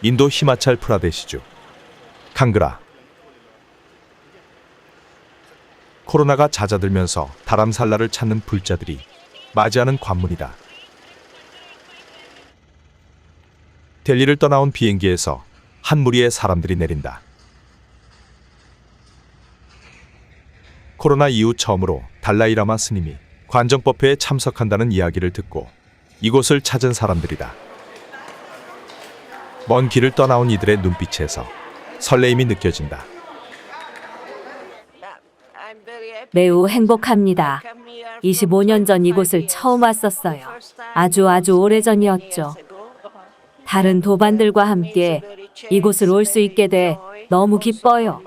인도 히마찰 프라데시주 칸그라. 코로나가 잦아들면서 다람살라를 찾는 불자들이 맞이하는 관문이다. 델리를 떠나온 비행기에서 한 무리의 사람들이 내린다. 코로나 이후 처음으로 달라이라마 스님이 관정법회에 참석한다는 이야기를 듣고 이곳을 찾은 사람들이다. 먼 길을 떠나온 이들의 눈빛에서 설레임이 느껴진다. 매우 행복합니다. 25년 전 이곳을 처음 왔었어요. 아주 오래전이었죠. 다른 도반들과 함께 이곳을 올 수 있게 돼 너무 기뻐요.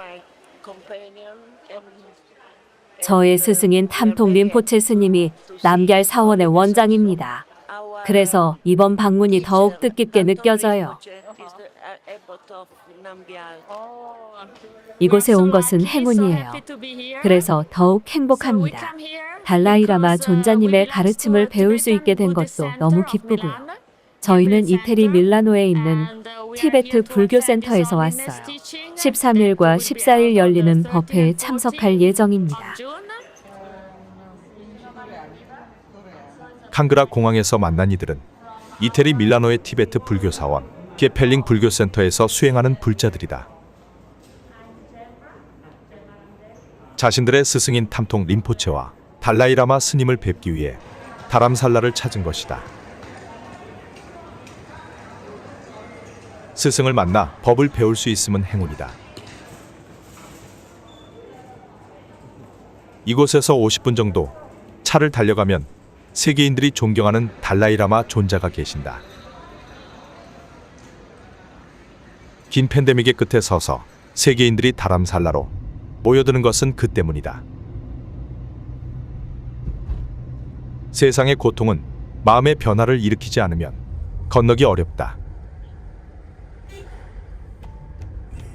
저의 스승인 탐통 림포체 스님이 남걀 사원의 원장입니다. 그래서 이번 방문이 더욱 뜻깊게 느껴져요. 이곳에 온 것은 행운이에요. 그래서 더욱 행복합니다. 달라이라마 존자님의 가르침을 배울 수 있게 된 것도 너무 기쁘고요. 저희는 이태리 밀라노에 있는 티베트 불교센터에서 왔어요. 13일과 14일 열리는 법회에 참석할 예정입니다. 칸그라 공항에서 만난 이들은 이태리 밀라노의 티베트 불교사원 게펠링 불교센터에서 수행하는 불자들이다. 자신들의 스승인 탐통 림포체와 달라이라마 스님을 뵙기 위해 다람살라를 찾은 것이다. 스승을 만나 법을 배울 수 있으면 행운이다. 이곳에서 50분 정도 차를 달려가면 세계인들이 존경하는 달라이라마 존자가 계신다. 긴 팬데믹의 끝에 서서 세계인들이 다람살라로 모여드는 것은 그 때문이다. 세상의 고통은 마음의 변화를 일으키지 않으면 건너기 어렵다.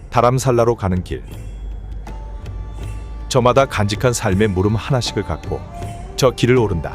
다람살라로 가는 길. 저마다 간직한 삶의 물음 하나씩을 갖고 저 길을 오른다.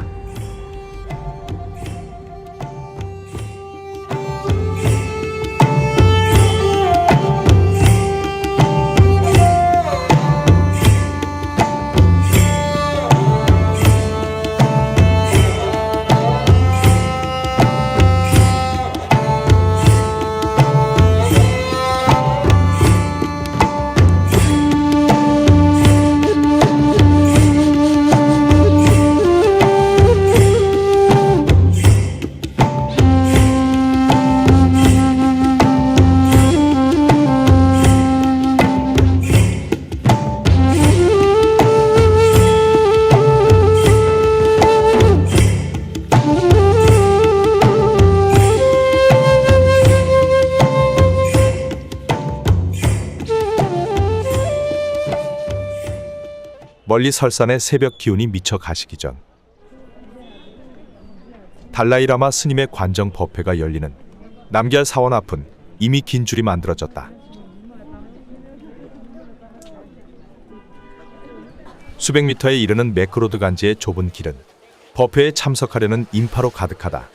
멀리 설산의 새벽 기운이 미쳐 가시기 전 달라이라마 스님의 관정 법회가 열리는 남걀 사원 앞은 이미 긴 줄이 만들어졌다. 수백 미터에 이르는 매크로드 간지의 좁은 길은 법회에 참석하려는 인파로 가득하다.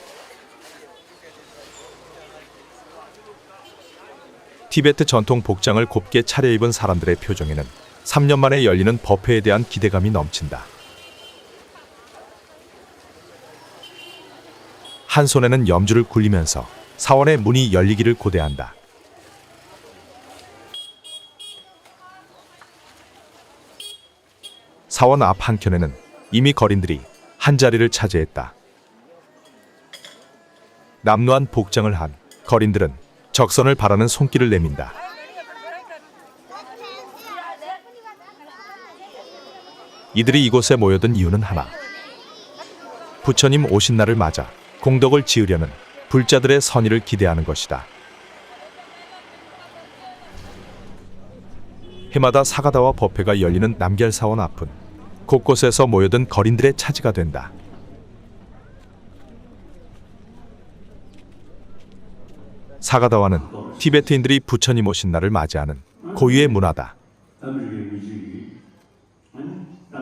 티베트 전통 복장을 곱게 차려입은 사람들의 표정에는 3년 만에 열리는 법회에 대한 기대감이 넘친다. 한 손에는 염주를 굴리면서 사원의 문이 열리기를 고대한다. 사원 앞 한켠에는 이미 거린들이 한자리를 차지했다. 남루한 복장을 한 거린들은 적선을 바라는 손길을 내민다. 이들이 이곳에 모여든 이유는 하나. 부처님 오신 날을 맞아 공덕을 지으려는 불자들의 선의를 기대하는 것이다. 해마다 사가다와 법회가 열리는 남걀사원 앞은 곳곳에서 모여든 거린들의 차지가 된다. 사가다와는 티베트인들이 부처님 오신 날을 맞이하는 고유의 문화다.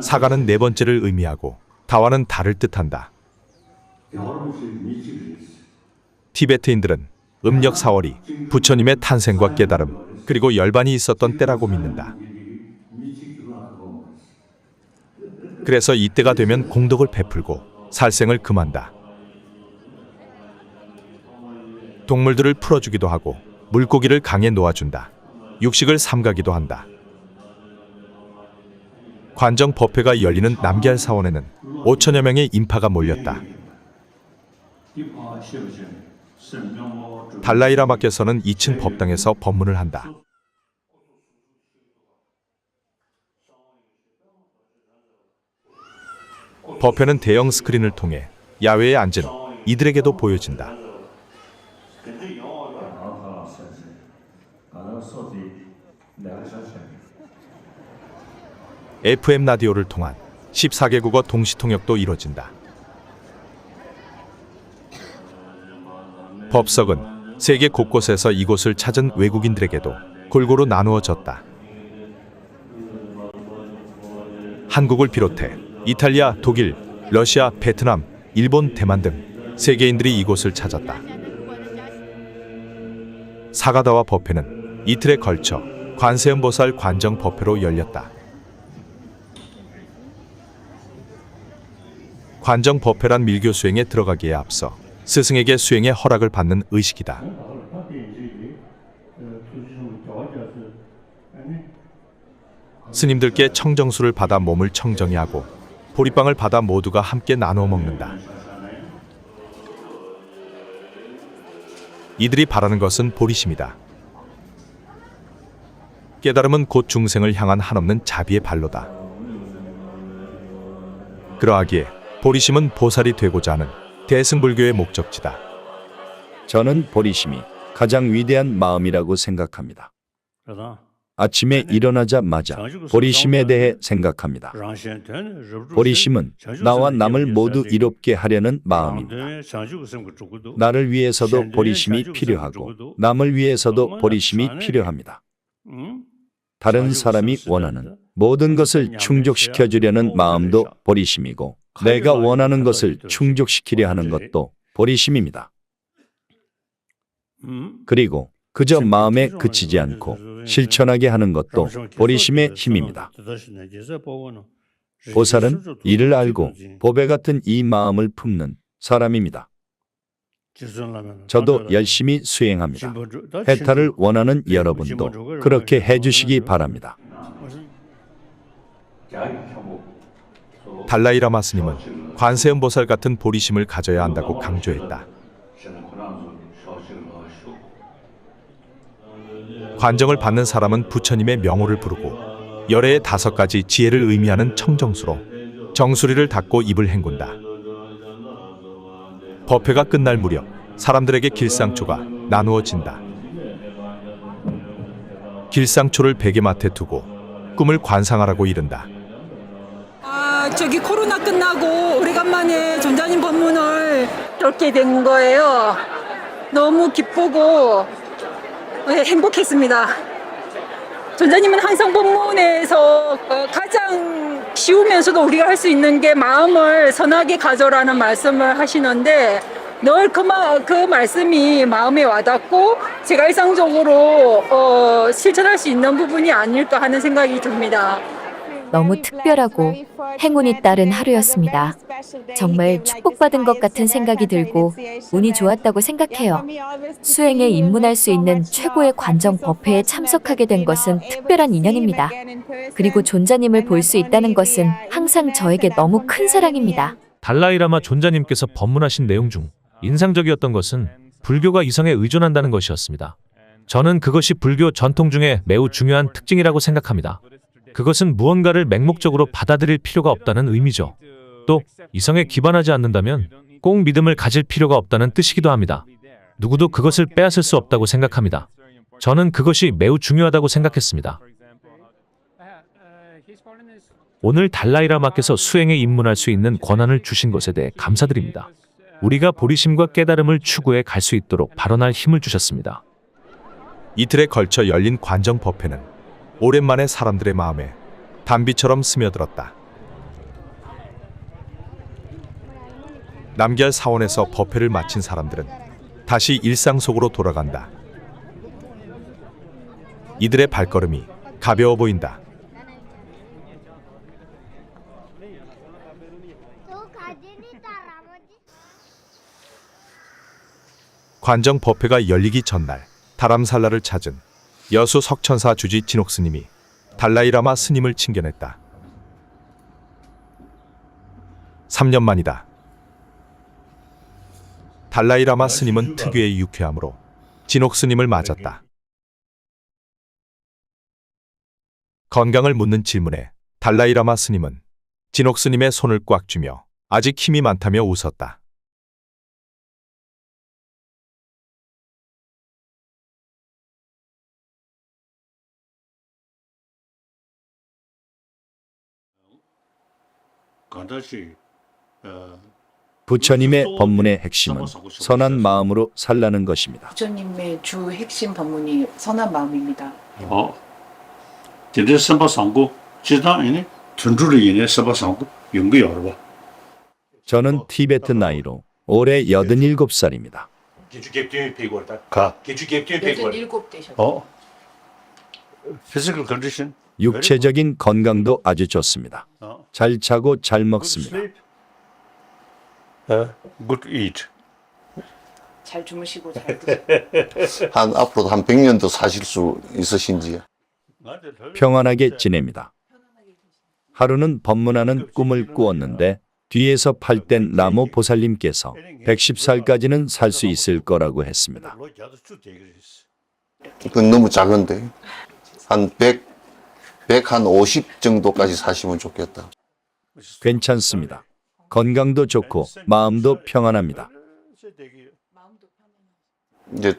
사가는 네 번째를 의미하고 다와는 달을 뜻한다. 티베트인들은 음력 4월이 부처님의 탄생과 깨달음 그리고 열반이 있었던 때라고 믿는다. 그래서 이때가 되면 공덕을 베풀고 살생을 금한다. 동물들을 풀어주기도 하고 물고기를 강에 놓아준다. 육식을 삼가기도 한다. 관정 법회가 열리는 남계할 사원에는 5천여 명의 인파가 몰렸다. 달라이라마께서는 2층 법당에서 법문을 한다. 법회는 대형 스크린을 통해 야외에 앉은 이들에게도 보여진다. FM 라디오를 통한 14개국어 동시 통역도 이뤄진다. 법석은 세계 곳곳에서 이곳을 찾은 외국인들에게도 골고루 나누어졌다. 한국을 비롯해 이탈리아, 독일, 러시아, 베트남, 일본, 대만 등 세계인들이 이곳을 찾았다. 사가다와 법회는 이틀에 걸쳐 관세음보살 관정 법회로 열렸다. 관정 법회란 밀교 수행에 들어가기에 앞서 스승에게 수행의 허락을 받는 의식이다. 스님들께 청정수를 받아 몸을 청정히 하고 보리빵을 받아 모두가 함께 나누어 먹는다. 이들이 바라는 것은 보리심이다. 깨달음은 곧 중생을 향한 한없는 자비의 발로다. 그러하기에 보리심은 보살이 되고자 하는 대승불교의 목적지다. 저는 보리심이 가장 위대한 마음이라고 생각합니다. 아침에 일어나자마자 보리심에 대해 생각합니다. 보리심은 나와 남을 모두 이롭게 하려는 마음입니다. 나를 위해서도 보리심이 필요하고 남을 위해서도 보리심이 필요합니다. 다른 사람이 원하는 모든 것을 충족시켜 주려는 마음도 보리심이고 내가 원하는 것을 충족시키려 하는 것도 보리심입니다. 그리고 그저 마음에 그치지 않고 실천하게 하는 것도 보리심의 힘입니다. 보살은 이를 알고 보배 같은 이 마음을 품는 사람입니다. 저도 열심히 수행합니다. 해탈을 원하는 여러분도 그렇게 해주시기 바랍니다. 달라이라마 스님은 관세음보살 같은 보리심을 가져야 한다고 강조했다. 관정을 받는 사람은 부처님의 명호를 부르고 열애의 5가지 지혜를 의미하는 청정수로 정수리를 닦고 입을 헹군다. 법회가 끝날 무렵 사람들에게 길상초가 나누어진다. 길상초를 베개맡에 두고 꿈을 관상하라고 이른다. 저기 코로나 끝나고 오래간만에 전자님 법문을 듣게 된 거예요. 너무 기쁘고 행복했습니다. 전자님은 항상 법문에서 가장 쉬우면서도 우리가 할 수 있는 게 마음을 선하게 가져라는 말씀을 하시는데 늘 그 말씀이 마음에 와닿고 제가 일상적으로 실천할 수 있는 부분이 아닐까 하는 생각이 듭니다. 너무 특별하고 행운이 따른 하루였습니다. 정말 축복받은 것 같은 생각이 들고 운이 좋았다고 생각해요. 수행에 입문할 수 있는 최고의 관정 법회에 참석하게 된 것은 특별한 인연입니다. 그리고 존자님을 볼 수 있다는 것은 항상 저에게 너무 큰 사랑입니다. 달라이라마 존자님께서 법문하신 내용 중 인상적이었던 것은 불교가 이성에 의존한다는 것이었습니다. 저는 그것이 불교 전통 중에 매우 중요한 특징이라고 생각합니다. 그것은 무언가를 맹목적으로 받아들일 필요가 없다는 의미죠. 또 이성에 기반하지 않는다면 꼭 믿음을 가질 필요가 없다는 뜻이기도 합니다. 누구도 그것을 빼앗을 수 없다고 생각합니다. 저는 그것이 매우 중요하다고 생각했습니다. 오늘 달라이라마께서 수행에 입문할 수 있는 권한을 주신 것에 대해 감사드립니다. 우리가 보리심과 깨달음을 추구해 갈 수 있도록 발언할 힘을 주셨습니다. 이틀에 걸쳐 열린 관정 법회는 오랜만에 사람들의 마음에 단비처럼 스며들었다. 남계할 사원에서 법회를 마친 사람들은 다시 일상 속으로 돌아간다. 이들의 발걸음이 가벼워 보인다. 관정 법회가 열리기 전날 다람살라를 찾은 여수 석천사 주지 진옥 스님이 달라이라마 스님을 친견했다. 3년 만이다. 달라이라마 스님은 특유의 유쾌함으로 진옥 스님을 맞았다. 건강을 묻는 질문에 달라이라마 스님은 진옥 스님의 손을 꽉 쥐며 아직 힘이 많다며 웃었다. 부처님의 법문의 핵심은 선한 마음으로 살라는 것입니다. 부처님의 주 핵심 법문이 선한 마음입니다. 진짜 선바상고 지단이네 전주를 인해 선바상고 연구 열어봐. 저는 티베트 나이로 올해 87살입니다. 가. 87 되셨어요. physical condition. 육체적인 건강도 아주 좋습니다. 잘 자고 잘 먹습니다. Good eat. 잘 주무시고 잘 드시고. 앞으로도 한 100년도 사실 수 있으신지. 평안하게 지냅니다. 하루는 법문하는 꿈을 꾸었는데 뒤에서 팔된 나무 보살님께서 110살까지는 살 수 있을 거라고 했습니다. 그건 너무 작은데. 한 150 정도까지 사시면 좋겠다. 괜찮습니다. 건강도 좋고 마음도 평안합니다. 이제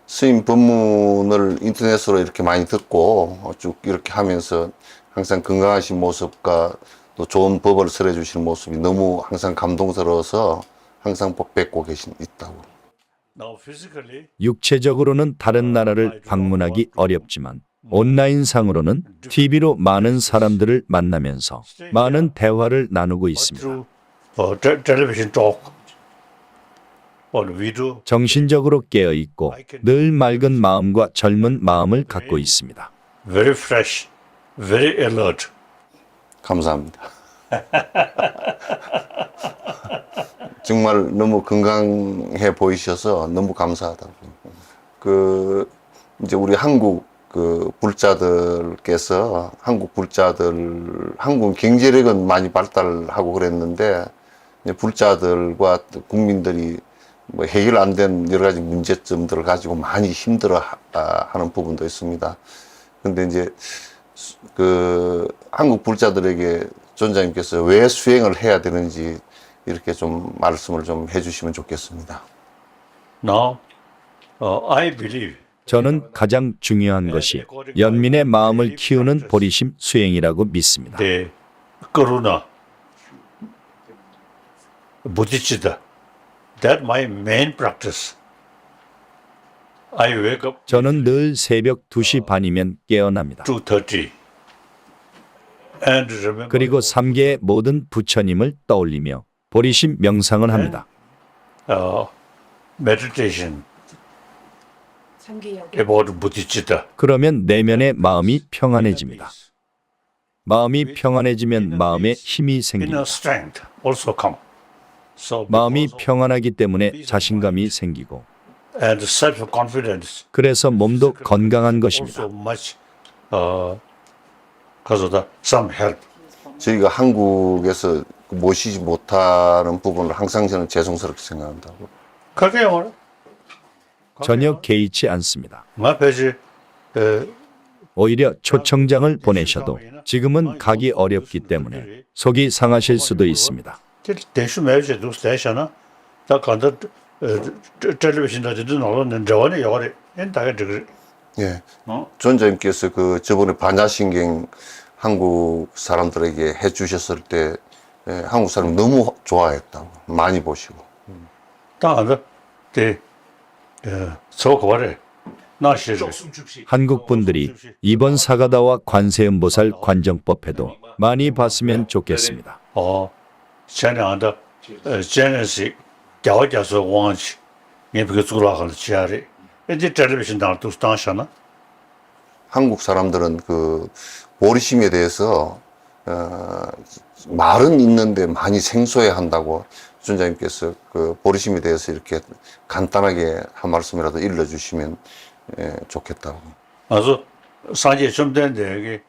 스님 법문을 인터넷으로 이렇게 많이 듣고 쭉 이렇게 하면서 항상 건강하신 모습과 또 좋은 법을 설해 주시는 모습이 너무 항상 감동스러워서 항상 복 뵙고 있다고. 육체적으로는 다른 나라를 방문하기 어렵지만 온라인상으로는 TV로 많은 사람들을 만나면서 많은 대화를 나누고 있습니다. 텔레비전 talk. video. 정신적으로 깨어있고 늘 맑은 마음과 젊은 마음을 갖고 있습니다. Very fresh, very alert. 감사합니다. 정말 너무 건강해 보이셔서 너무 감사하다고. 이제 우리 한국 불자들께서 한국 경제력은 많이 발달하고 그랬는데 이제 불자들과 국민들이 뭐 해결 안 된 여러 가지 문제점들을 가지고 많이 힘들어 하는 부분도 있습니다. 근데 이제 한국 불자들에게 존자님께서 왜 수행을 해야 되는지 이렇게 좀 말씀을 좀 해주시면 좋겠습니다. Now, I believe. 저는 가장 중요한 것이 연민의 마음을 키우는 보리심 수행이라고 믿습니다. 네, 그러나 부딪히다. That my main practice. I wake up 저는 늘 새벽 2시 반이면 깨어납니다. 2:30. And remember. 그리고 3계의 모든 부처님을 떠올리며 보리심 명상을 합니다. Meditation 상기하고 about 부딪히다. 그러면 내면의 마음이 평안해집니다. 마음이 평안해지면 마음에 힘이 Inner 생깁니다. strength also come. So 마음이 because of 평안하기 때문에 자신감이 생기고 and self-confidence 그래서 몸도 건강한 것입니다. also much because of the some help. 저희가 한국에서 모시지 못하는 부분을 항상 저는 죄송스럽게 생각한다고. 그게 뭐라? 전혀 개의치 않습니다. 마페지 오히려 초청장을 보내셔도 지금은 가기 어렵기 때문에 속이 상하실 수도 있습니다. 대수 매주도 대셔나 다 간다 텔레비전도 나오는 저번에 요래 엔다가 그 예. 존자님께서 저번에 반야신경 한국 사람들에게 해주셨을 때 한국 사람이 너무 좋아했다고 많이 보시고. 다한다 대 저거래 나시를 한국 분들이 이번 사가다와 관세음보살 관정법회도 많이 봤으면 좋겠습니다. 전에한다 제네시 겨우겨서 원치 예쁘게 죽으라고 지하래. 이제 텔레비전 나도 스타샤나. 한국 사람들은 그 보리심에 대해서 말은 있는데 많이 생소해 한다고 주전자님께서 그 보리심에 대해서 이렇게 간단하게 한 말씀이라도 일러주시면 좋겠다고. 그래서 산지 좀 된데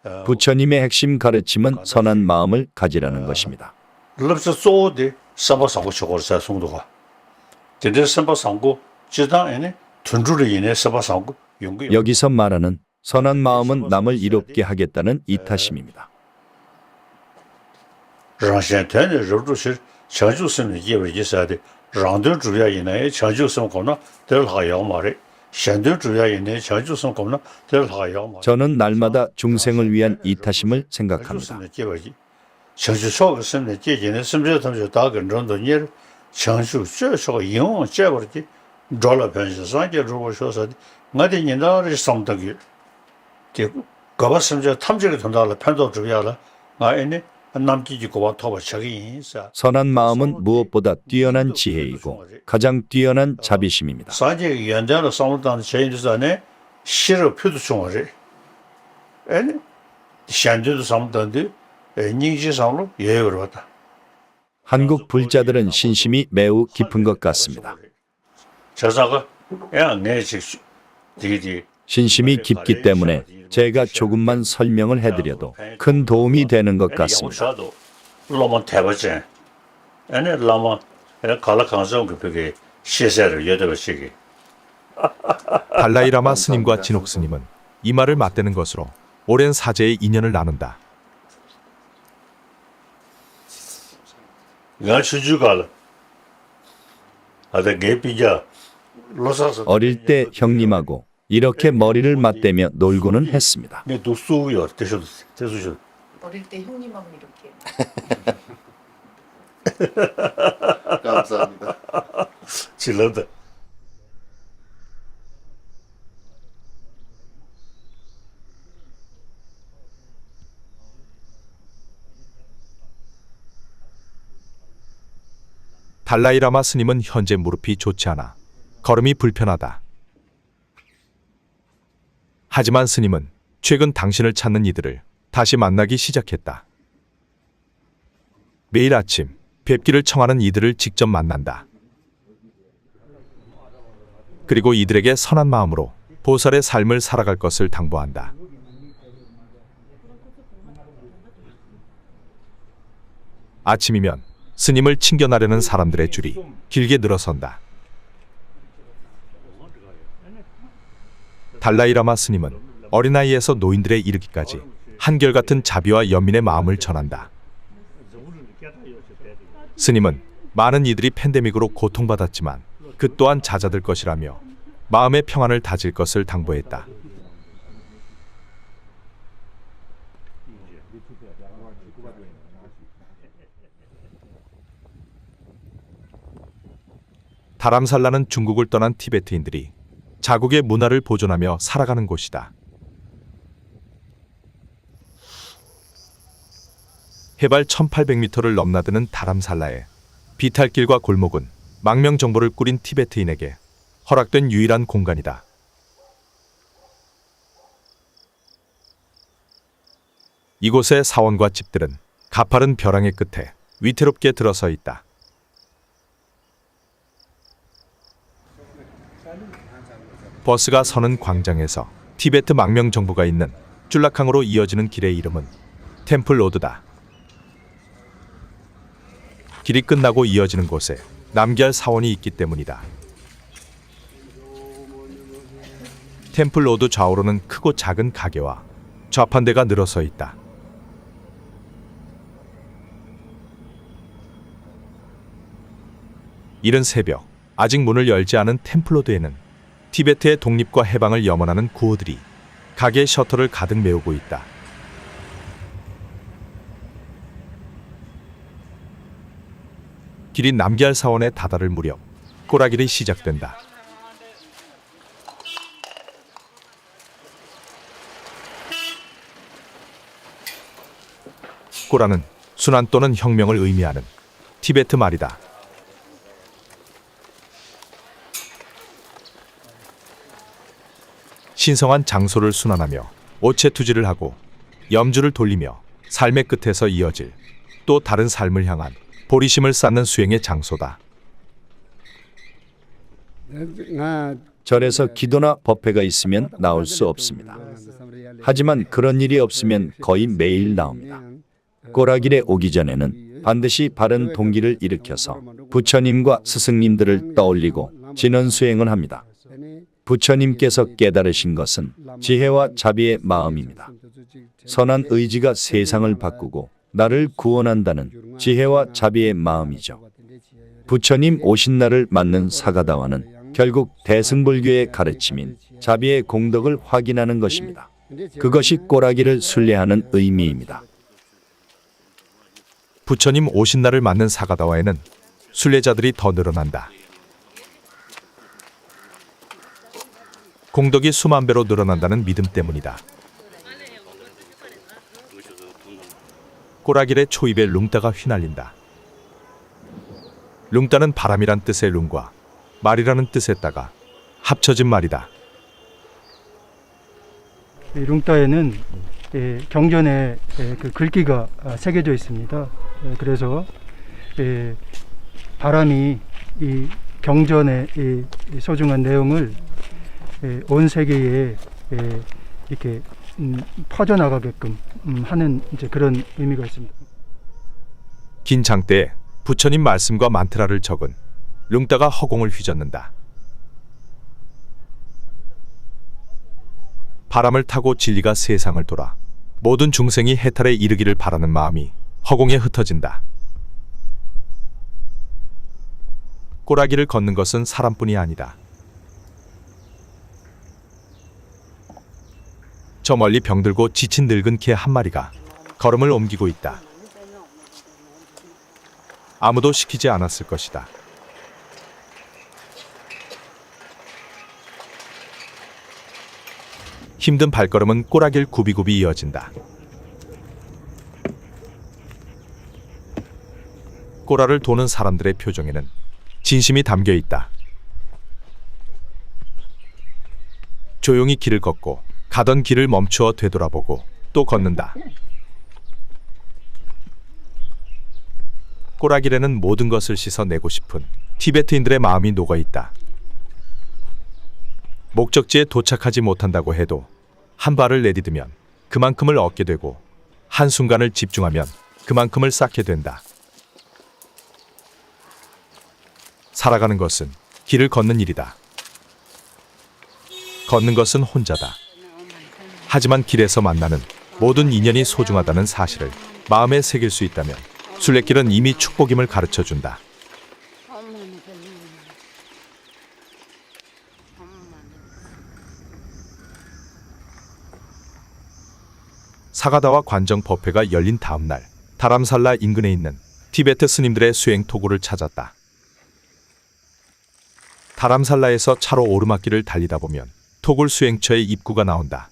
여기 부처님의 핵심 가르침은 선한 마음을 가지라는 것입니다. 럽서 쏘데 삼바상고 저거서 송도가. 근데 삼바상고 지단에네 둔주를 인해 삼바상고 용기. 여기서 말하는 선한 마음은 남을 이롭게 하겠다는 이타심입니다. 让先天的肉是长久生的业为意思的，让的主要因为长久生功能得了好样嘛的，现在主要因为长久生功能得了好样嘛。 저는 날마다 중생을 위한 이타심을 생각합니다. 长久少个生的结因的什么他们就打跟着的你长久这少因为这个的，找了平时上节如果说是的，我的人道是上等的，这各个什么他们这个同道了判断主要了，我呢。 선한 마음은 무엇보다 뛰어난 지혜이고 가장 뛰어난 자비심입니다. 산지 연대로 상무단 제인도산에 시를 표도 중앙에 아니 현대도 상무단데 닝지상으로 예외로 왔다. 한국 불자들은 신심이 매우 깊은 것 같습니다. 저사가 내지 디디 신심이 깊기 때문에 제가 조금만 설명을 해드려도 큰 도움이 되는 것 같습니다. 로만 대버제 아니 라마 칼라칸성 그게 시세를 여덟시기 달라이라마 스님과 진옥 스님은 이 말을 맞대는 것으로 오랜 사제의 인연을 나눈다. 나 주주갈 아다 개피자 로사서 어릴 때 형님하고 이렇게 머리를 맞대며 놀고는 했습니다. 내 도수요 대셔도 대수셔 어릴 때 형님하고 이렇게. 감사합니다. 질러다. 달라이라마 스님은 현재 무릎이 좋지 않아 걸음이 불편하다. 하지만 스님은 최근 당신을 찾는 이들을 다시 만나기 시작했다. 매일 아침 뵙기를 청하는 이들을 직접 만난다. 그리고 이들에게 선한 마음으로 보살의 삶을 살아갈 것을 당부한다. 아침이면 스님을 친견하려는 사람들의 줄이 길게 늘어선다. 달라이라마 스님은 어린아이에서 노인들에 이르기까지 한결같은 자비와 연민의 마음을 전한다. 스님은 많은 이들이 팬데믹으로 고통받았지만 그 또한 잦아들 것이라며 마음의 평안을 다질 것을 당부했다. 다람살라는 중국을 떠난 티베트인들이 자국의 문화를 보존하며 살아가는 곳이다. 해발 1800m를 넘나드는 다람살라의 비탈길과 골목은 망명 정보를 꾸린 티베트인에게 허락된 유일한 공간이다. 이곳의 사원과 집들은 가파른 벼랑의 끝에 위태롭게 들어서 있다. 버스가 서는 광장에서 티베트 망명 정부가 있는 줄라캉으로 이어지는 길의 이름은 템플 로드다. 길이 끝나고 이어지는 곳에 남기할 사원이 있기 때문이다. 템플 로드 좌우로는 크고 작은 가게와 좌판대가 늘어서 있다. 이른 새벽, 아직 문을 열지 않은 템플 로드에는 티베트의 독립과 해방을 염원하는 구호들이 가게 셔터를 가득 메우고 있다. 길이 남기할 사원에 다다를 무렵 꼬라길이 시작된다. 꼬라는 순환 또는 혁명을 의미하는 티베트 말이다. 신성한 장소를 순환하며 오체투지를 하고 염주를 돌리며 삶의 끝에서 이어질 또 다른 삶을 향한 보리심을 쌓는 수행의 장소다. 절에서 기도나 법회가 있으면 나올 수 없습니다. 하지만 그런 일이 없으면 거의 매일 나옵니다. 꼬라길에 오기 전에는 반드시 바른 동기를 일으켜서 부처님과 스승님들을 떠올리고 진언 수행을 합니다. 부처님께서 깨달으신 것은 지혜와 자비의 마음입니다. 선한 의지가 세상을 바꾸고 나를 구원한다는 지혜와 자비의 마음이죠. 부처님 오신 날을 맞는 사가다와는 결국 대승불교의 가르침인 자비의 공덕을 확인하는 것입니다. 그것이 꼬라기를 순례하는 의미입니다. 부처님 오신 날을 맞는 사가다와에는 순례자들이 더 늘어난다. 공덕이 수만 배로 늘어난다는 믿음 때문이다. 꼬라길의 초입에 룽따가 휘날린다. 룽따는 바람이란 뜻의 룽과 말이라는 뜻의 따가 합쳐진 말이다. 룽따에는 경전에 그 글귀가 새겨져 있습니다. 그래서 바람이 이 경전의 이 소중한 내용을 온 세계에 이렇게 퍼져나가게끔 하는 이제 그런 의미가 있습니다. 긴 장대에 부처님 말씀과 만트라를 적은 룽따가 허공을 휘젓는다. 바람을 타고 진리가 세상을 돌아 모든 중생이 해탈에 이르기를 바라는 마음이 허공에 흩어진다. 꼬라기를 걷는 것은 사람뿐이 아니다. 저 멀리 병들고 지친 늙은 개 한 마리가 걸음을 옮기고 있다. 아무도 시키지 않았을 것이다. 힘든 발걸음은 꼬라길 굽이굽이 이어진다. 꼬라를 도는 사람들의 표정에는 진심이 담겨 있다. 조용히 길을 걷고 가던 길을 멈추어 되돌아보고 또 걷는다. 꼬라길에는 모든 것을 씻어내고 싶은 티베트인들의 마음이 녹아있다. 목적지에 도착하지 못한다고 해도 한 발을 내디디면 그만큼을 얻게 되고 한순간을 집중하면 그만큼을 쌓게 된다. 살아가는 것은 길을 걷는 일이다. 걷는 것은 혼자다. 하지만 길에서 만나는 모든 인연이 소중하다는 사실을 마음에 새길 수 있다면 순례길은 이미 축복임을 가르쳐준다. 사가다와 관정 법회가 열린 다음 날, 다람살라 인근에 있는 티베트 스님들의 수행 토구를 찾았다. 다람살라에서 차로 오르막길을 달리다 보면 토굴 수행처의 입구가 나온다.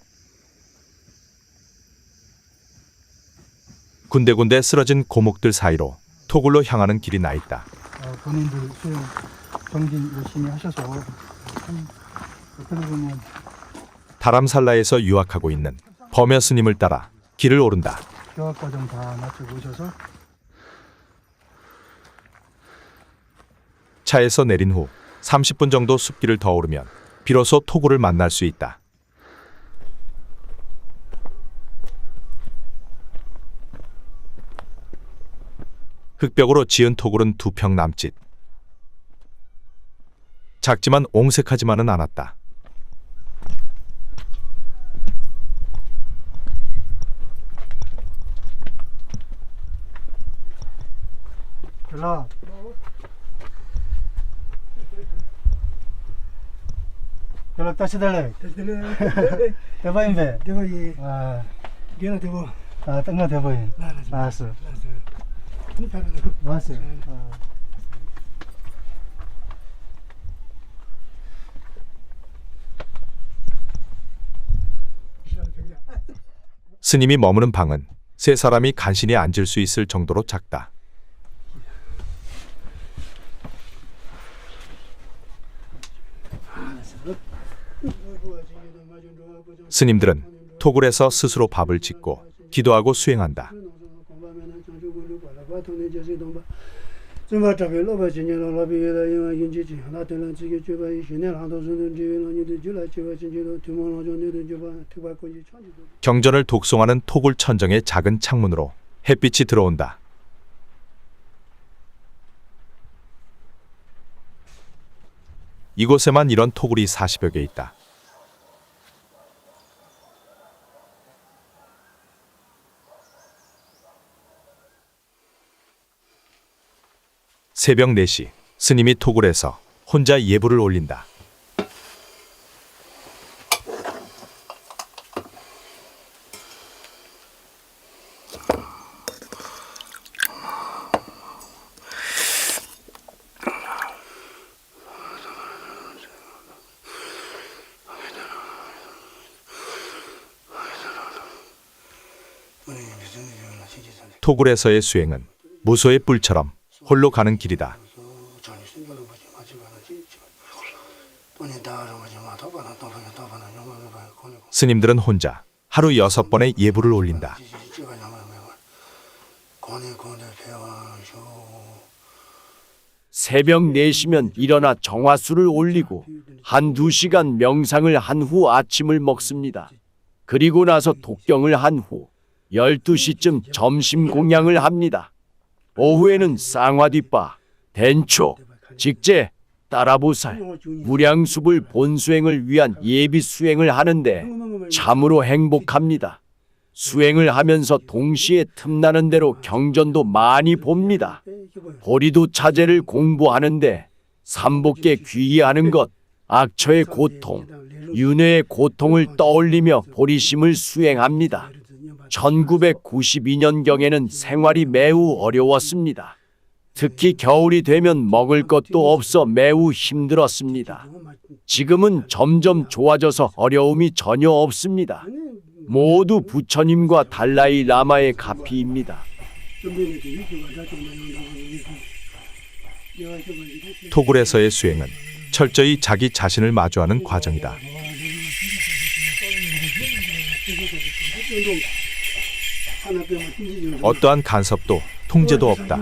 군데군데 쓰러진 고목들 사이로 토굴로 향하는 길이 나 있다. 본인들 수행 정진 열심히 하셔서 어떻게 보면 다람살라에서 유학하고 있는 범여 스님을 따라 길을 오른다. 교학 과정 다 마치고 오셔서 차에서 내린 후 30분 정도 숲길을 더 오르면 비로소 토굴을 만날 수 있다. 흙벽으로 지은 토굴은 2평 남짓. 작지만 옹색하지만은 않았다. 연락 연락 다시 달래 대바인배 대바이 아 걔는 대보 뜬거 대바인 알았어 왔어요. 스님이 머무는 방은 3사람이 간신히 앉을 수 있을 정도로 작다. 스님들은 토굴에서 스스로 밥을 짓고 기도하고 수행한다. 경전을 독송하는 토굴 천정의 작은 창문으로 햇빛이 들어온다. 이곳에만 이런 토굴이 40여 개 있다. 새벽 4시 스님이 토굴에서 혼자 예불을 올린다. 토굴에서의 수행은 무소의 뿔처럼 홀로 가는 길이다. 스님들은 혼자 하루 6번의 예불을 올린다. 새벽 4시면 일어나 정화수를 올리고 1~2시간 명상을 한 후 아침을 먹습니다. 그리고 나서 독경을 한 후 12시쯤 점심 공양을 합니다. 오후에는 쌍화뒷바, 된초, 직제, 따라보살, 무량수불 본수행을 위한 예비 수행을 하는데 참으로 행복합니다. 수행을 하면서 동시에 틈나는 대로 경전도 많이 봅니다. 보리도 차제를 공부하는데 삼복계 귀의하는 것, 악처의 고통, 윤회의 고통을 떠올리며 보리심을 수행합니다. 1992년경에는 생활이 매우 어려웠습니다. 특히 겨울이 되면 먹을 것도 없어 매우 힘들었습니다. 지금은 점점 좋아져서 어려움이 전혀 없습니다. 모두 부처님과 달라이 라마의 가피입니다. 토굴에서의 수행은 철저히 자기 자신을 마주하는 과정이다. 어떠한 간섭도 통제도 없다.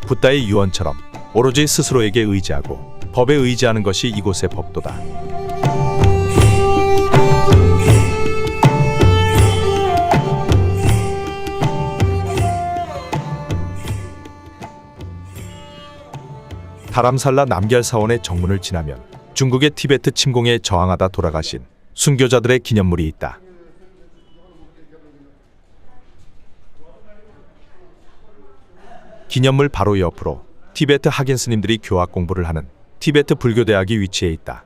붓다의 유언처럼 오로지 스스로에게 의지하고 법에 의지하는 것이 이곳의 법도다. 다람살라 남겔사원의 정문을 지나면 중국의 티베트 침공에 저항하다 돌아가신 순교자들의 기념물이 있다. 기념물 바로 옆으로 티베트 학인 스님들이 교학 공부를 하는 티베트 불교대학이 위치해 있다.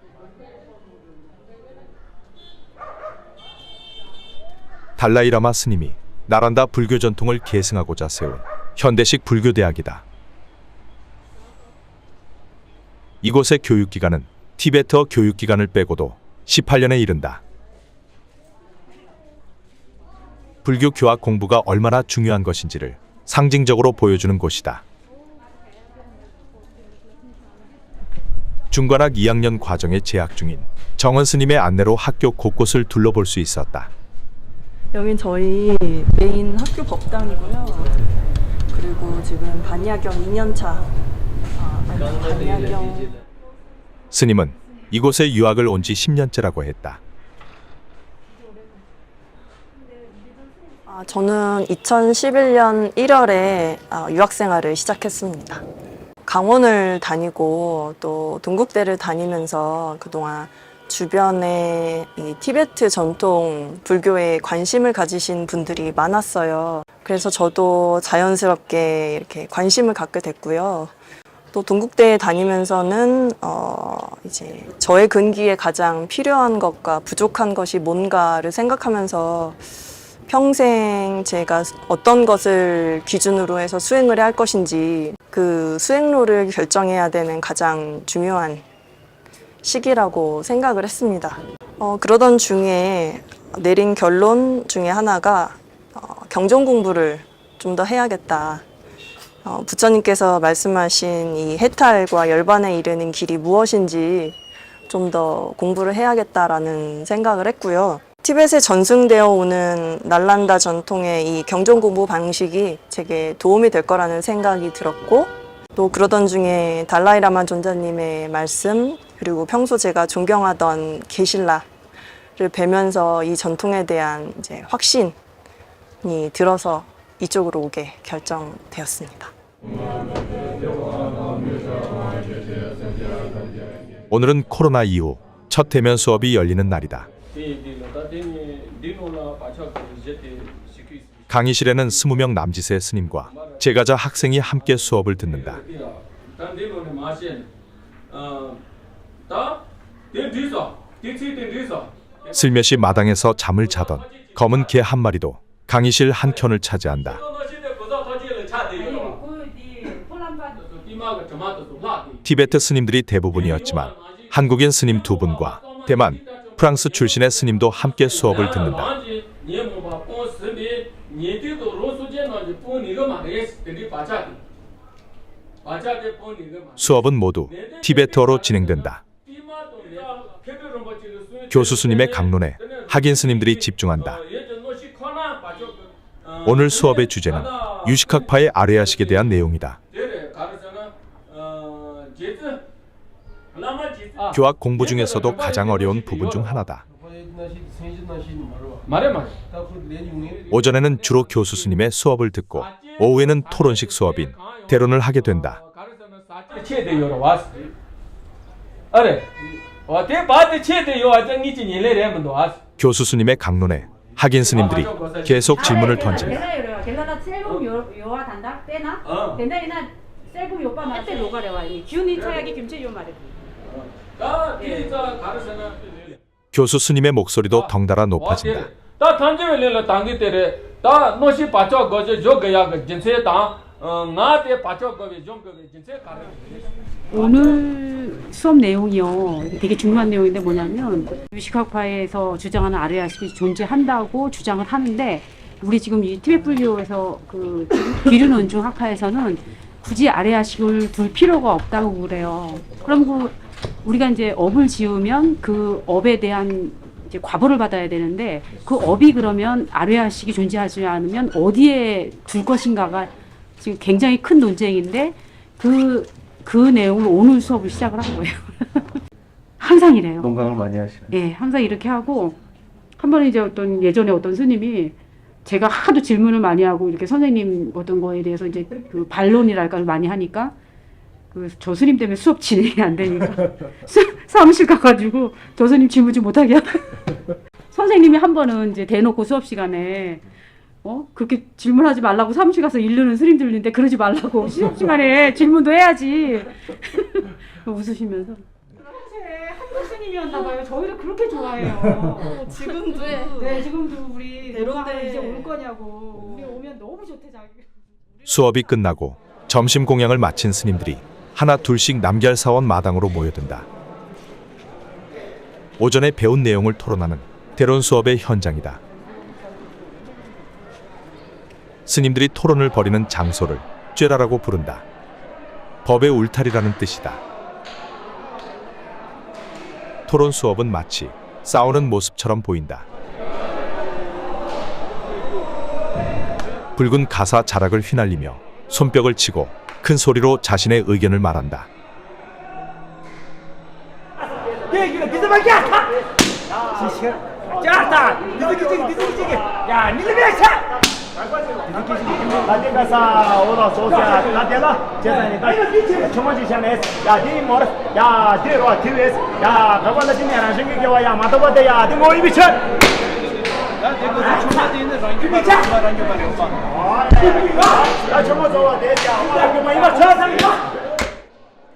달라이라마 스님이 나란다 불교 전통을 계승하고자 세운 현대식 불교대학이다. 이곳의 교육기간은 티베트어 교육기간을 빼고도 18년에 이른다. 불교 교학 공부가 얼마나 중요한 것인지를 상징적으로 보여주는 곳이다. 중관학 2학년 과정에 재학 중인 정은 스님의 안내로 학교 곳곳을 둘러볼 수 있었다. 여긴 저희 메인 학교 법당이고요. 그리고 지금 반야경 2년차 반야경 스님은 이곳에 유학을 온 지 10년째라고 했다. 저는 2011년 1월에 유학생활을 시작했습니다. 강원을 다니고 또 동국대를 다니면서 그동안 주변에 이 티베트 전통 불교에 관심을 가지신 분들이 많았어요. 그래서 저도 자연스럽게 이렇게 관심을 갖게 됐고요. 또 동국대에 다니면서는 이제 저의 근기에 가장 필요한 것과 부족한 것이 뭔가를 생각하면서 평생 제가 어떤 것을 기준으로 해서 수행을 해야 할 것인지 그 수행로를 결정해야 되는 가장 중요한 시기라고 생각을 했습니다. 그러던 중에 내린 결론 중에 하나가 경전 공부를 좀 더 해야겠다. 부처님께서 말씀하신 이 해탈과 열반에 이르는 길이 무엇인지 좀 더 공부를 해야겠다라는 생각을 했고요. 티벳에 전승되어 오는 날란다 전통의 이 경전 공부 방식이 제게 도움이 될 거라는 생각이 들었고, 또 그러던 중에 달라이라마 존자님의 말씀, 그리고 평소 제가 존경하던 게실라를 뵈면서 이 전통에 대한 이제 확신이 들어서 이쪽으로 오게 결정되었습니다. 오늘은 코로나 이후 첫 대면 수업이 열리는 날이다. 강의실에는 20명 남짓의 스님과 제가자 학생이 함께 수업을 듣는다. 슬며시 마당에서 잠을 자던 검은 개 한 마리도 강의실 한켠을 차지한다. 티베트 스님들이 대부분이었지만 한국인 스님 2분과 대만, 프랑스 출신의 스님도 함께 수업을 듣는다. 수업은 모두 티베트어로 진행된다. 교수 스님의 강론에 학인 스님들이 집중한다. 오늘 수업의 주제는 유식학파의 아뢰야식에 대한 내용이다. 교학 공부 중에서도 가장 어려운 부분 중 하나다. 오전에는 주로 교수 스님의 수업을 듣고 오후에는 토론식 수업인 대론을 하게 된다. 교수 스님의 강론에 학인 스님들이 계속 질문을 던진다. 교수 스님의 목소리도 덩달아 높아진다. 오늘 수업 내용이요, 되게 중요한 내용인데 뭐냐면 유식학파에서 주장하는 아뢰야식이 존재한다고 주장을 하는데, 우리 지금 이 티베트 불교에서 그 기륜원중 학파에서는 굳이 아뢰야식을 둘 필요가 없다고 그래요. 그럼 우리가 이제 업을 지으면 그 업에 대한 이제 과보를 받아야 되는데, 그 업이 그러면 아뢰야식이 존재하지 않으면 어디에 둘 것인가가 지금 굉장히 큰 논쟁인데, 그 내용을 오늘 수업을 시작을 한 거예요. 항상 이래요. 농강을 많이 하시네. 예, 항상 이렇게 하고, 한 번에 이제 예전에 어떤 스님이 제가 하도 질문을 많이 하고 이렇게 선생님 어떤 거에 대해서 이제 그 반론이랄까 많이 하니까 저 스님 때문에 수업 진행이 안 되니까 사무실 가가지고 저 스님 질문 좀 못하게 하고 선생님이 한 번은 이제 대놓고 수업 시간에 그렇게 질문하지 말라고 사무실 가서 이르는 스님들 있는데 그러지 말라고 수업 시간에 질문도 해야지. 웃으시면서 한국 스님이었나 봐요. 저희를 그렇게 좋아해요. 지금도 네, 지금도 우리 대로대 이제 올 거냐고. 우리 오면 너무 좋대 자기. 수업이 끝나고 점심 공양을 마친 스님들이 하나 둘씩 남걀 사원 마당으로 모여든다. 오전에 배운 내용을 토론하는 대론 수업의 현장이다. 스님들이 토론을 벌이는 장소를 쬐라라고 부른다. 법의 울타리라는 뜻이다. 토론 수업은 마치 싸우는 모습처럼 보인다. 붉은 가사 자락을 휘날리며 손뼉을 치고 큰 소리로 자신의 의견을 말한다.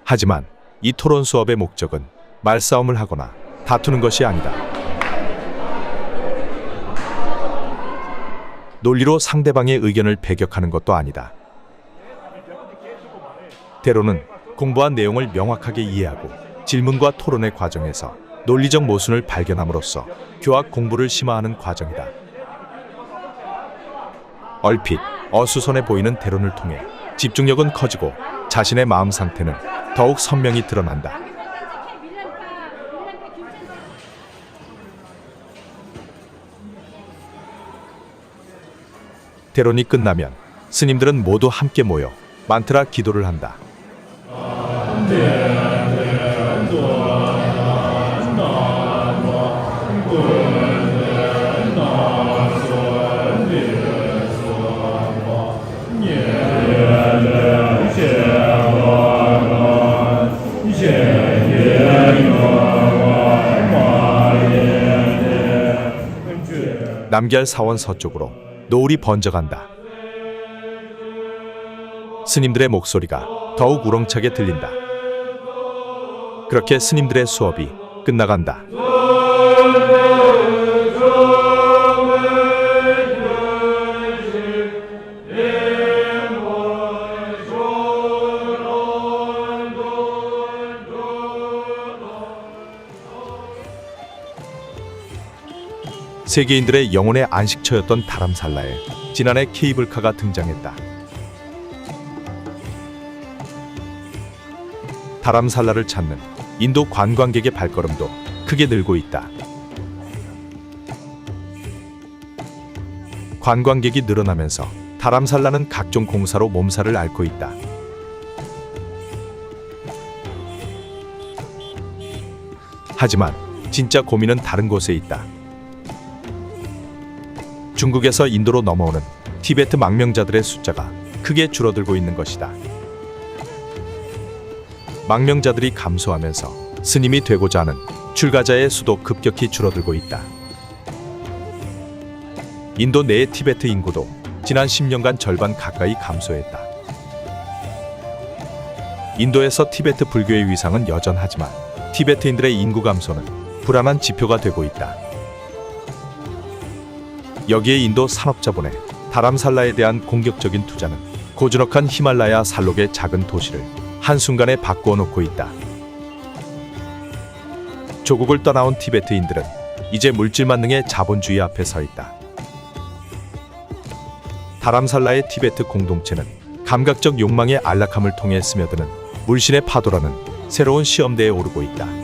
하지만 이 토론 수업의 목적은 말싸움을 하거나 다투는 것이 아니다. 논리로 상대방의 의견을 배격하는 것도 아니다. 때로는 공부한 내용을 명확하게 이해하고 질문과 토론의 과정에서 논리적 모순을 발견함으로써 교학 공부를 심화하는 과정이다. 얼핏 어수선해 보이는 대론을 통해 집중력은 커지고 자신의 마음 상태는 더욱 선명히 드러난다. 대론이 끝나면 스님들은 모두 함께 모여 만트라 기도를 한다. 남걀 사원 서쪽으로 노을이 번져간다. 스님들의 목소리가 더욱 우렁차게 들린다. 그렇게 스님들의 수업이 끝나간다. 세계인들의 영혼의 안식처였던 다람살라에 지난해 케이블카가 등장했다. 다람살라를 찾는 인도 관광객의 발걸음도 크게 늘고 있다. 관광객이 늘어나면서 다람살라는 각종 공사로 몸살을 앓고 있다. 하지만 진짜 고민은 다른 곳에 있다. 중국에서 인도로 넘어오는 티베트 망명자들의 숫자가 크게 줄어들고 있는 것이다. 망명자들이 감소하면서 스님이 되고자 하는 출가자의 수도 급격히 줄어들고 있다. 인도 내의 티베트 인구도 지난 10년간 절반 가까이 감소했다. 인도에서 티베트 불교의 위상은 여전하지만 티베트인들의 인구 감소는 불안한 지표가 되고 있다. 여기에 인도 산업자본의 다람살라에 대한 공격적인 투자는 고즈넉한 히말라야 산록의 작은 도시를 한순간에 바꾸어 놓고 있다. 조국을 떠나온 티베트인들은 이제 물질만능의 자본주의 앞에 서 있다. 다람살라의 티베트 공동체는 감각적 욕망의 안락함을 통해 스며드는 물신의 파도라는 새로운 시험대에 오르고 있다.